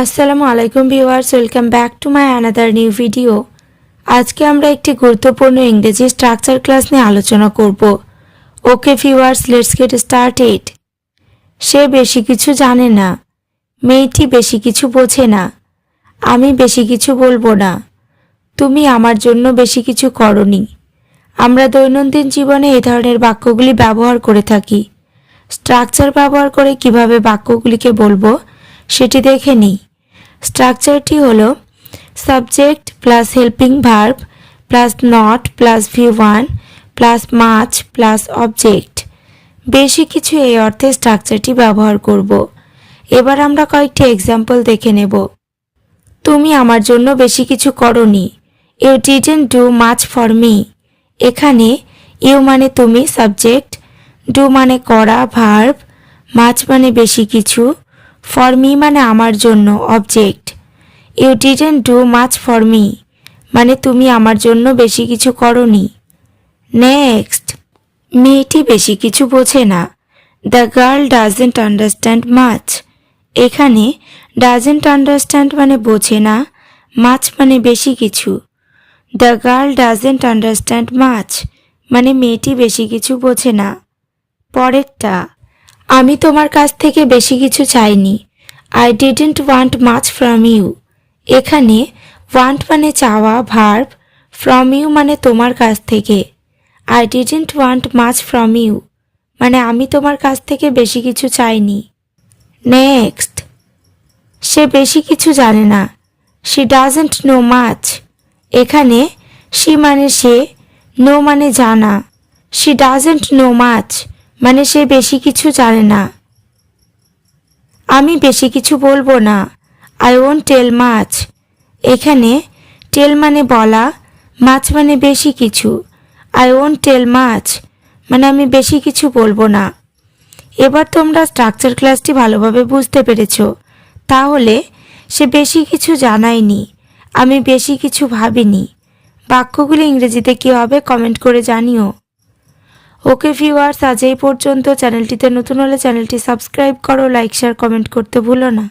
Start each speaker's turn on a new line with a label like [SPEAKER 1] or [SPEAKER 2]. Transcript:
[SPEAKER 1] আসসালামু আলাইকুম viewers, welcome back to my another new video. আজকে আমরা একটি গুরুত্বপূর্ণ ইংরেজি স্ট্রাকচার ক্লাস নিয়ে আলোচনা করব। Okay viewers, let's get started. সে বেশি কিছু জানে না। মেয়েটি বেশি কিছু বোঝে না। আমি বেশি কিছু বলবো না। তুমি আমার জন্য বেশি কিছু করনি। আমরা দৈনন্দিন জীবনে এই ধরনের বাক্যগুলি ব্যবহার করে থাকি। স্ট্রাকচার ব্যবহার করে কিভাবে বাক্যগুলিকে বলবো সেটি দেখে নিই। স্ট্রাকচারটি হলো subject plus helping verb plus not plus V1 plus much plus object. বেশি কিছু এই অর্থে স্ট্রাকচারটি ব্যবহার করব। এবার আমরা কয়েকটি এক্সাম্পল দেখে নেব। তুমি আমার জন্য বেশি কিছু করনি। You didn't do much for me. এখানে ইউ মানে তুমি সাবজেক্ট, ডু মানে করা ভার্ব, মাচ মানে বেশি কিছু, ফর মি মানে আমার জন্য object. You didn't do much for me মানে তুমি আমার জন্য বেশি কিছু করনি। নেক্সট, মেয়েটি বেশি কিছু বোঝে না। The girl doesn't understand much. এখানে ডাজেন্ট আন্ডারস্ট্যান্ড মানে বোঝে না, মাচ মানে বেশি কিছু। The girl doesn't understand much মানে মেয়েটি বেশি কিছু বোঝে না। পরেরটা, আমি তোমার কাছ থেকে বেশি কিছু চাইনি। I didn't want much from you. এখানে ওয়ান্ট মানে চাওয়া ভার্ব, ফ্রম ইউ মানে তোমার কাছ থেকে। I didn't want much from you মানে আমি তোমার কাছ থেকে বেশি কিছু চাইনি। নেক্সট, সে বেশি কিছু জানে না। She doesn't know much. এখানে শি মানে সে, নো মানে জানা। শি ডাজন্ট নো মাচ মানে সে বেশি কিছু জানে না। আমি বেশি কিছু বলবো না। I won't tell much. এখানে টেল মানে বলা, মাচ মানে বেশি কিছু। আই ওয়ন্ট টেল মাচ মানে আমি বেশি কিছু বলবো না। এবার তোমরা স্ট্রাকচার ক্লাসটি ভালোভাবে বুঝতে পেরেছো। তাহলে সে বেশি কিছু জানায়নি, আমি বেশি কিছু ভাবিনি। বাক্যগুলি ইংরেজিতে কী হবে কমেন্ট করে জানিও। ওকে ভিউয়ার্স, আজ এই পর্যন্ত। চ্যানেলটিতে নতুন হলে চ্যানেলটি সাবস্ক্রাইব করো, লাইক শেয়ার কমেন্ট করতে ভুলো না।